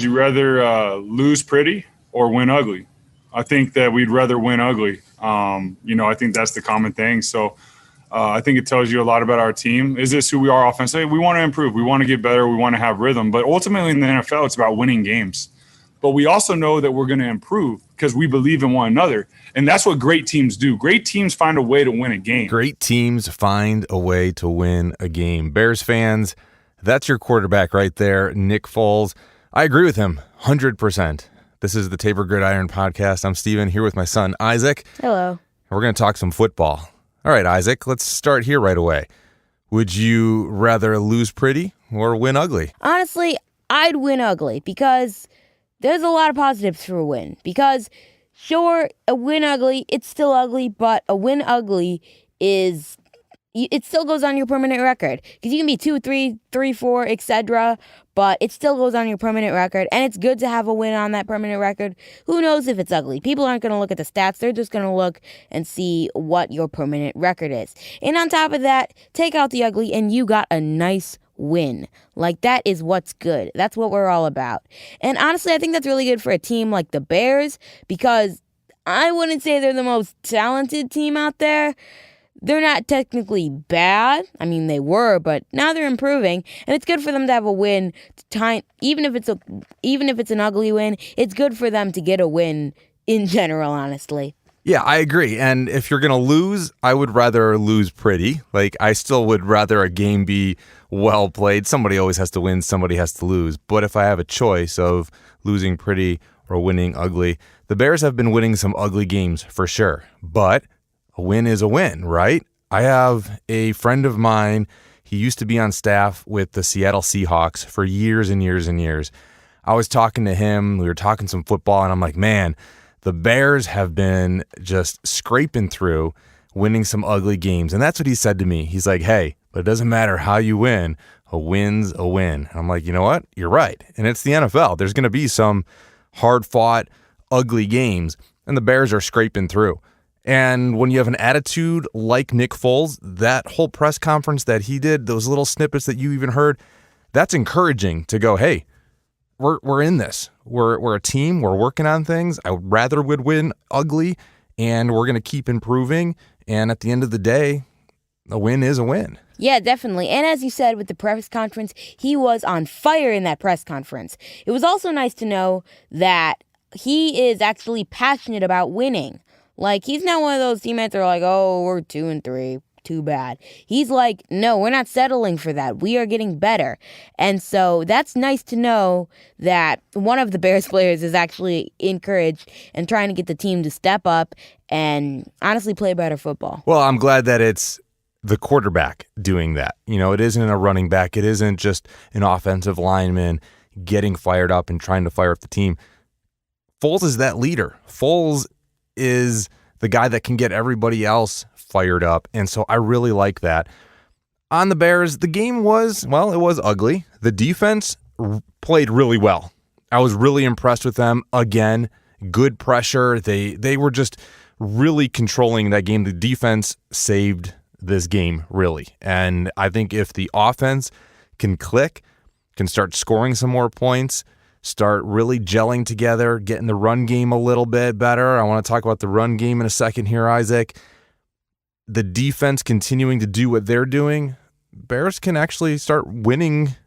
would you rather lose pretty or win ugly? I think that we'd rather win ugly. I think that's the common thing. So I think it tells you a lot about our team. Is this who we are offensively? We want to improve. We want to get better. We want to have rhythm. But ultimately in the NFL, it's about winning games. But we also know that we're going to improve because we believe in one another. And that's what great teams do. Great teams find a way to win a game. Great teams find a way to win a game. Bears fans, that's your quarterback right there, Nick Foles. I agree with him 100%. This is the Tabor Gridiron podcast. I'm Steven, here with my son, Isaac. Hello. We're going to talk some football. All right, Isaac, let's start here right away. Would you rather lose pretty or win ugly? Honestly, I'd win ugly because there's a lot of positives for a win. Because, sure, a win ugly, it's still ugly, but a win ugly is, it still goes on your permanent record. Because you can be 2-3, 3-4, etc., but it still goes on your permanent record, and it's good to have a win on that permanent record. Who knows if it's ugly? People aren't going to look at the stats. They're just going to look and see what your permanent record is. And on top of that, take out the ugly, and you got a nice win. Like, that is what's good. That's what we're all about. And honestly, I think that's really good for a team like the Bears, because I wouldn't say they're the most talented team out there. They're not technically bad. I mean, they were, but now they're improving, and it's good for them to have a win. Even if it's an ugly win, it's good for them to get a win in general, honestly. Yeah, I agree. And if you're going to lose, I would rather lose pretty. Like, I still would rather a game be well played. Somebody always has to win, somebody has to lose. But if I have a choice of losing pretty or winning ugly, the Bears have been winning some ugly games for sure. But a win is a win, right? I have a friend of mine. He used to be on staff with the Seattle Seahawks for years and years and years. I was talking to him. We were talking some football, and I'm like, man, the Bears have been just scraping through, winning some ugly games. And that's what he said to me. He's like, hey, but it doesn't matter how you win. A win's a win. And I'm like, you know what? You're right. And it's the NFL. There's going to be some hard-fought, ugly games, and the Bears are scraping through. And when you have an attitude like Nick Foles, that whole press conference that he did, those little snippets that you even heard, that's encouraging to go, hey, we're in this. We're a team. We're working on things. I rather would win ugly, and we're going to keep improving. And at the end of the day, a win is a win. Yeah, definitely. And as you said with the press conference, he was on fire in that press conference. It was also nice to know that he is actually passionate about winning. Like, he's not one of those teammates that are like, oh, we're 2-3, too bad. He's like, no, we're not settling for that. We are getting better. And so that's nice to know that one of the Bears players is actually encouraged and trying to get the team to step up and honestly play better football. Well, I'm glad that it's the quarterback doing that. You know, it isn't a running back. It isn't just an offensive lineman getting fired up and trying to fire up the team. Foles is that leader. Foles is the guy that can get everybody else fired up. And so I really like that. On the Bears, the game was, well, it was ugly. The defense played really well. I was really impressed with them. Again, good pressure. They were just really controlling that game. The defense saved this game, really. And I think if the offense can click, can start scoring some more points, start really gelling together, getting the run game a little bit better. I want to talk about the run game in a second here, Isaac. The defense continuing to do what they're doing, Bears can actually start winning,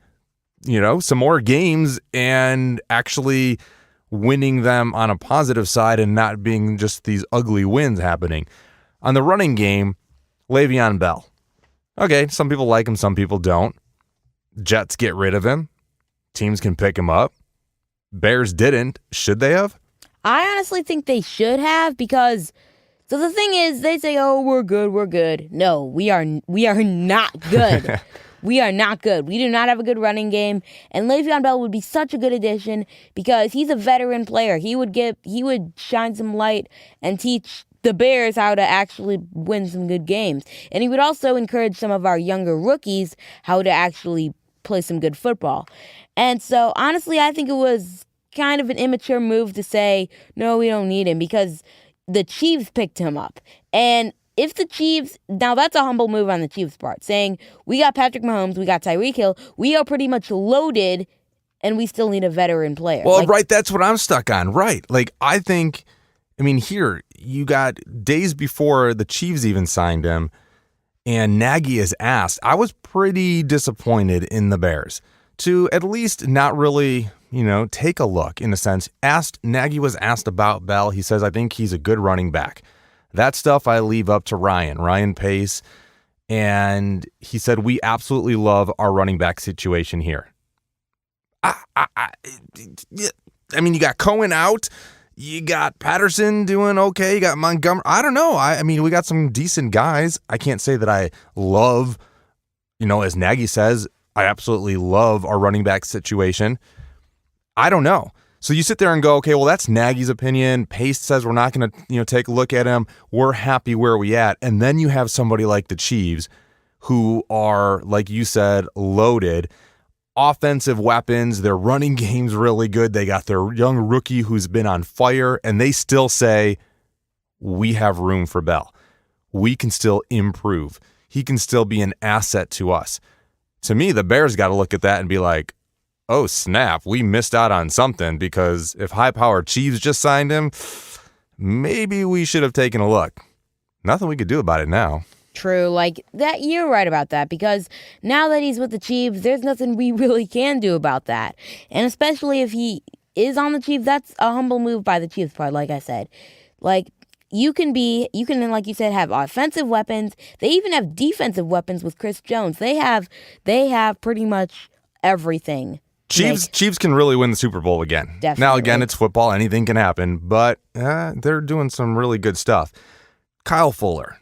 some more games and actually winning them on a positive side and not being just these ugly wins happening. On the running game, Le'Veon Bell. Okay, some people like him, some people don't. Jets get rid of him. Teams can pick him up. Bears didn't. Should they have? I honestly think they should have because, so the thing is, they say, oh, we're good. No, we are not good. We are not good. We do not have a good running game, and Le'Veon Bell would be such a good addition because he's a veteran player. He would shine some light and teach the Bears how to actually win some good games. And he would also encourage some of our younger rookies how to actually play some good football. And so, honestly, I think it was kind of an immature move to say, no, we don't need him because the Chiefs picked him up. And if the Chiefs, now that's a humble move on the Chiefs' part, saying, we got Patrick Mahomes, we got Tyreek Hill, we are pretty much loaded and we still need a veteran player. Well, right, that's what I'm stuck on. Right. Like, I mean, here, you got days before the Chiefs even signed him, and Nagy is asked. I was pretty disappointed in the Bears to at least not really, take a look, in a sense. Nagy was asked about Bell. He says, I think he's a good running back. That stuff I leave up to Ryan Pace. And he said, we absolutely love our running back situation here. I mean, you got Cohen out. You got Patterson doing okay. You got Montgomery. I don't know. I mean, we got some decent guys. I can't say that I love, as Nagy says, I absolutely love our running back situation. I don't know. So you sit there and go, okay, well, that's Nagy's opinion. Pace says we're not going to, take a look at him. We're happy where we at. And then you have somebody like the Chiefs who are, like you said, loaded. Offensive weapons, their running game's really good. They got their young rookie who's been on fire, and they still say, we have room for Bell. We can still improve. He can still be an asset to us. To me, the Bears got to look at that and be like, oh, snap, we missed out on something, because if high-powered Chiefs just signed him, maybe we should have taken a look. Nothing we could do about it now. True, that you're right about that, because now that he's with the Chiefs, there's nothing we really can do about that. And especially if he is on the Chiefs, that's a humble move by the Chiefs part, like I said. You can, like you said, have offensive weapons. They even have defensive weapons with Chris Jones. They have pretty much everything. Chiefs can really win the Super Bowl again. Definitely. Now, again, it's football. Anything can happen, but they're doing some really good stuff. Kyle Fuller.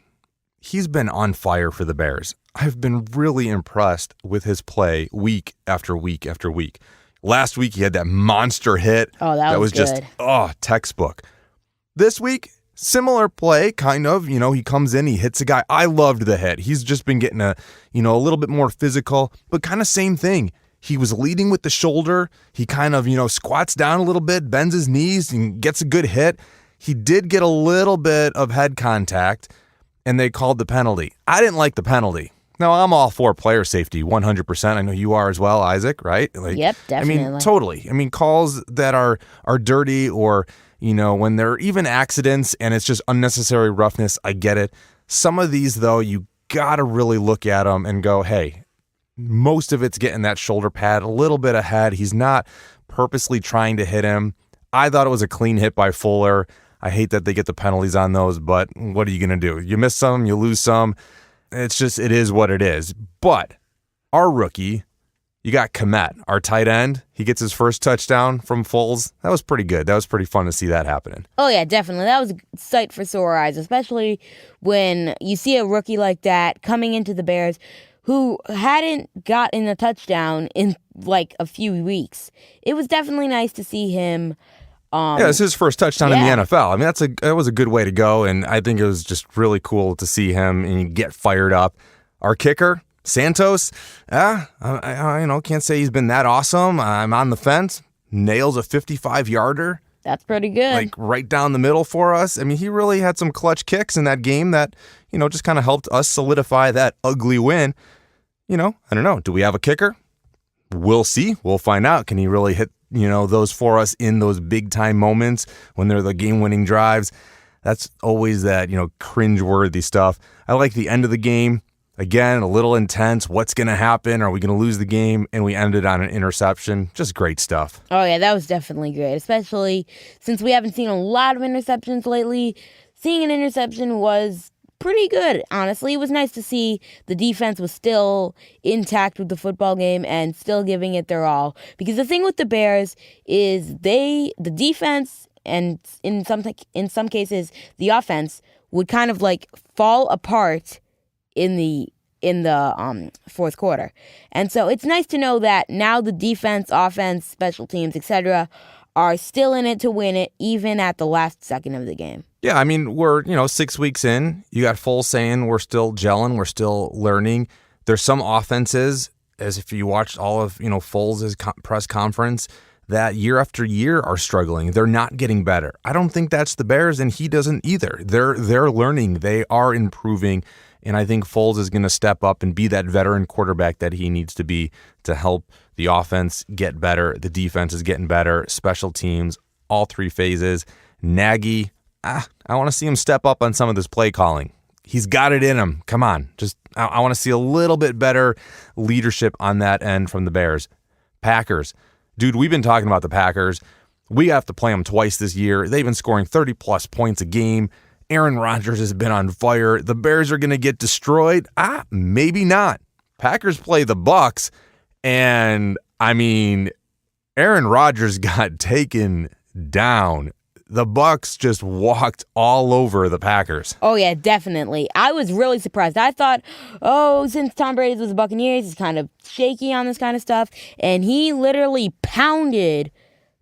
He's been on fire for the Bears. I've been really impressed with his play week after week after week. Last week, he had that monster hit. Oh, that was just, good. Textbook. This week, similar play, kind of. He comes in, he hits a guy. I loved the hit. He's just been getting a little bit more physical, but kind of same thing. He was leading with the shoulder. He kind of, squats down a little bit, bends his knees, and gets a good hit. He did get a little bit of head contact, and they called the penalty. I didn't like the penalty. Now, I'm all for player safety, 100%. I know you are as well, Isaac, right? Yep, definitely. I mean, totally. I mean, calls that are dirty, or, when there are even accidents and it's just unnecessary roughness, I get it. Some of these, though, you got to really look at them and go, hey, most of it's getting that shoulder pad a little bit ahead. He's not purposely trying to hit him. I thought it was a clean hit by Fuller. I hate that they get the penalties on those, but what are you going to do? You miss some, you lose some. It is what it is. But our rookie, you got Kmet, our tight end. He gets his first touchdown from Foles. That was pretty good. That was pretty fun to see that happening. Oh, yeah, definitely. That was a sight for sore eyes, especially when you see a rookie like that coming into the Bears who hadn't gotten a touchdown in a few weeks. It was definitely nice to see him. It's his first touchdown in the NFL. I mean, that was a good way to go, and I think it was just really cool to see him and get fired up. Our kicker, Santos, I can't say he's been that awesome. I'm on the fence. Nails a 55-yarder. That's pretty good. Right down the middle for us. I mean, he really had some clutch kicks in that game that, just kind of helped us solidify that ugly win. I don't know. Do we have a kicker? We'll see. We'll find out. Can he really hit those for us in those big time moments when they're the game-winning drives? That's always that, cringe-worthy stuff. I like the end of the game. Again, a little intense. What's going to happen? Are we going to lose the game? And we ended on an interception. Just great stuff. Oh, yeah, that was definitely great, especially since we haven't seen a lot of interceptions lately. Seeing an interception was pretty good, honestly. It was nice to see the defense was still intact with the football game and still giving it their all. Because the thing with the Bears is the defense, and in some cases the offense, would kind of fall apart in the fourth quarter. And so it's nice to know that now the defense, offense, special teams, etc. are still in it to win it, even at the last second of the game. Yeah, I mean, we're, 6 weeks in. You got Foles saying we're still gelling, we're still learning. There's some offenses, as if you watched all of, Foles' press conference, that year after year are struggling. They're not getting better. I don't think that's the Bears, and he doesn't either. They're learning. They are improving. And I think Foles is going to step up and be that veteran quarterback that he needs to be to help the offense get better. The defense is getting better. Special teams, all three phases. Nagy, I want to see him step up on some of this play calling. He's got it in him. Come on. I want to see a little bit better leadership on that end from the Bears. Packers. Dude, we've been talking about the Packers. We have to play them twice this year. They've been scoring 30-plus points a game. Aaron Rodgers has been on fire. The Bears are going to get destroyed? Maybe not. Packers play the Bucs, and, Aaron Rodgers got taken down. The Bucs just walked all over the Packers. Oh, yeah, definitely. I was really surprised. I thought, since Tom Brady was the Buccaneers, he's kind of shaky on this kind of stuff, and he literally pounded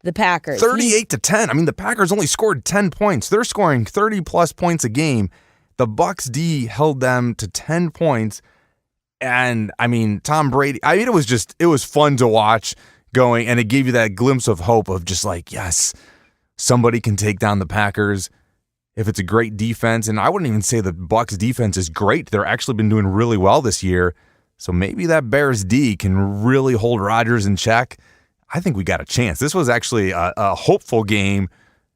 the Packers. 38-10. The Packers only scored 10 points. They're scoring 30-plus points a game. The Bucs D held them to 10 points. And, Tom Brady, it was fun to watch going, and it gave you that glimpse of hope of just like, yes, somebody can take down the Packers if it's a great defense. And I wouldn't even say the Bucs defense is great. They're actually been doing really well this year. So maybe that Bears D can really hold Rodgers in check. I think we got a chance. This was actually a hopeful game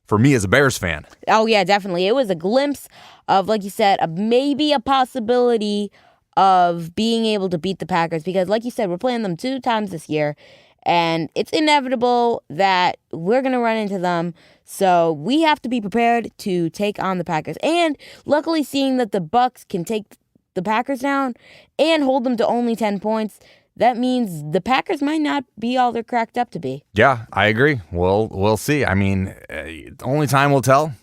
for me as a Bears fan. Oh, yeah, definitely. It was a glimpse of, like you said, maybe a possibility of being able to beat the Packers. Because, like you said, we're playing them 2 times this year. And it's inevitable that we're going to run into them. So we have to be prepared to take on the Packers. And luckily, seeing that the Bucs can take the Packers down and hold them to only 10 points, that means the Packers might not be all they're cracked up to be. Yeah, I agree. We'll see. Only time will tell,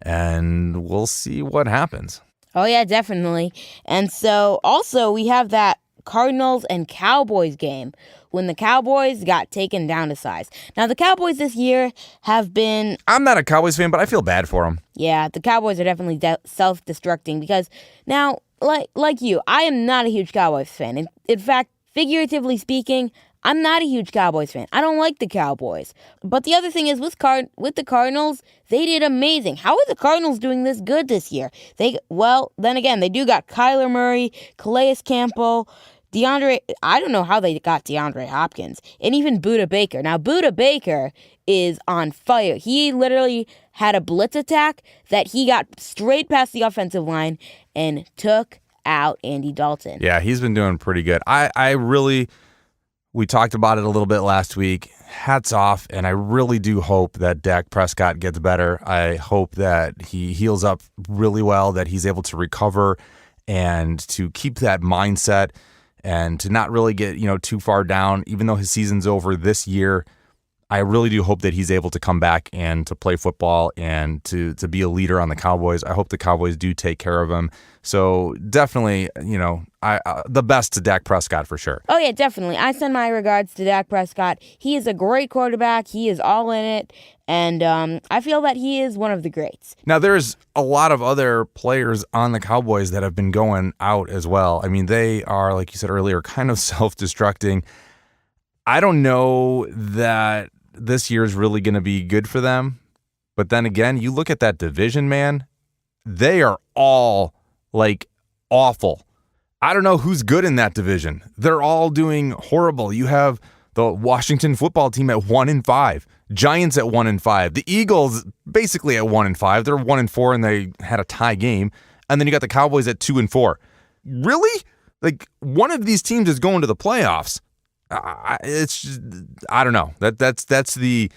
and we'll see what happens. Oh, yeah, definitely. And so also we have that Cardinals and Cowboys game when the Cowboys got taken down to size. Now, the Cowboys this year have been... I'm not a Cowboys fan, but I feel bad for them. Yeah, the Cowboys are definitely self-destructing because now, like you, I am not a huge Cowboys fan. In fact, figuratively speaking, I'm not a huge Cowboys fan. I don't like the Cowboys. But the other thing is with the Cardinals, they did amazing. How are the Cardinals doing this good this year? Then again, they do got Kyler Murray, Calais Campbell, I don't know how they got DeAndre Hopkins, and even Budda Baker. Now, Budda Baker is on fire. He literally had a blitz attack that he got straight past the offensive line and took out Andy Dalton. Yeah, he's been doing pretty good. We talked about it a little bit last week. Hats off, and I really do hope that Dak Prescott gets better. I hope that he heals up really well, that he's able to recover and to keep that mindset and to not really get, too far down. Even though his season's over this year, I really do hope that he's able to come back and to play football and to be a leader on the Cowboys. I hope the Cowboys do take care of him. So definitely, the best to Dak Prescott for sure. Oh, yeah, definitely. I send my regards to Dak Prescott. He is a great quarterback. He is all in it. And I feel that he is one of the greats. Now, there's a lot of other players on the Cowboys that have been going out as well. They are, like you said earlier, kind of self-destructing. I don't know that this year is really going to be good for them. But then again, you look at that division, man, they are all awful. I don't know who's good in that division. They're all doing horrible. You have the Washington football team at 1-5, Giants at 1-5, the Eagles basically at 1-5. They're 1-4 and they had a tie game. And then you got the Cowboys at 2-4. Really? One of these teams is going to the playoffs. It's just, I don't know. That's the,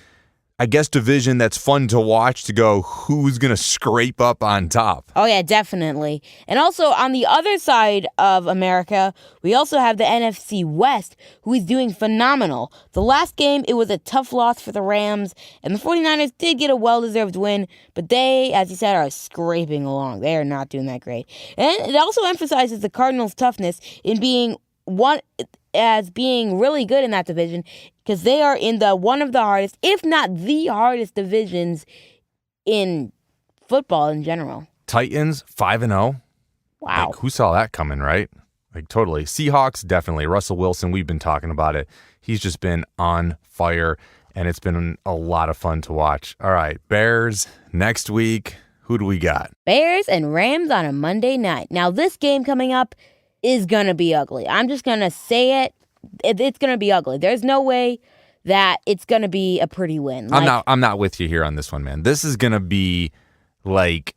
I guess, division that's fun to watch to go who's going to scrape up on top. Oh, yeah, definitely. And also on the other side of America, we also have the NFC West, who is doing phenomenal. The last game, it was a tough loss for the Rams, and the 49ers did get a well-deserved win, but they, as you said, are scraping along. They are not doing that great. And it also emphasizes the Cardinals' toughness in being really good in that division because they are in one of the hardest, if not the hardest divisions in football in general. Titans 5-0. Wow. Who saw that coming, right? Totally. Seahawks, definitely. Russell Wilson, we've been talking about it. He's just been on fire, and it's been a lot of fun to watch. All right, Bears next week. Who do we got? Bears and Rams on a Monday night. Now, this game coming up is going to be ugly. I'm just going to say it. It's going to be ugly. There's no way that it's going to be a pretty win. I'm not with you here on this one, man. This is going to be like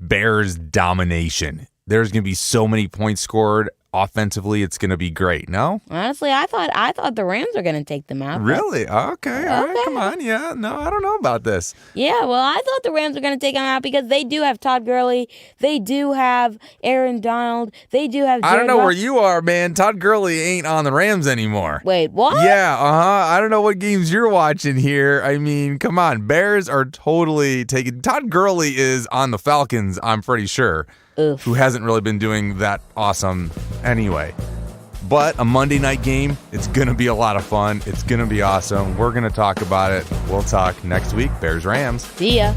Bears domination. There's going to be so many points scored. Offensively, it's going to be great. No? Honestly, I thought the Rams were going to take them out. Really? Okay. All right. Come on. Yeah. No, I don't know about this. Yeah, well, I thought the Rams were going to take them out because they do have Todd Gurley. They do have Aaron Donald. They do have I don't know where you are, man. Todd Gurley ain't on the Rams anymore. Wait, what? Yeah, I don't know what games you're watching here. I mean, come on. Bears are totally taking... Todd Gurley is on the Falcons, I'm pretty sure. Oof. Who hasn't really been doing that awesome anyway. But a Monday night game, it's going to be a lot of fun. It's going to be awesome. We're going to talk about it. We'll talk next week. Bears-Rams. See ya.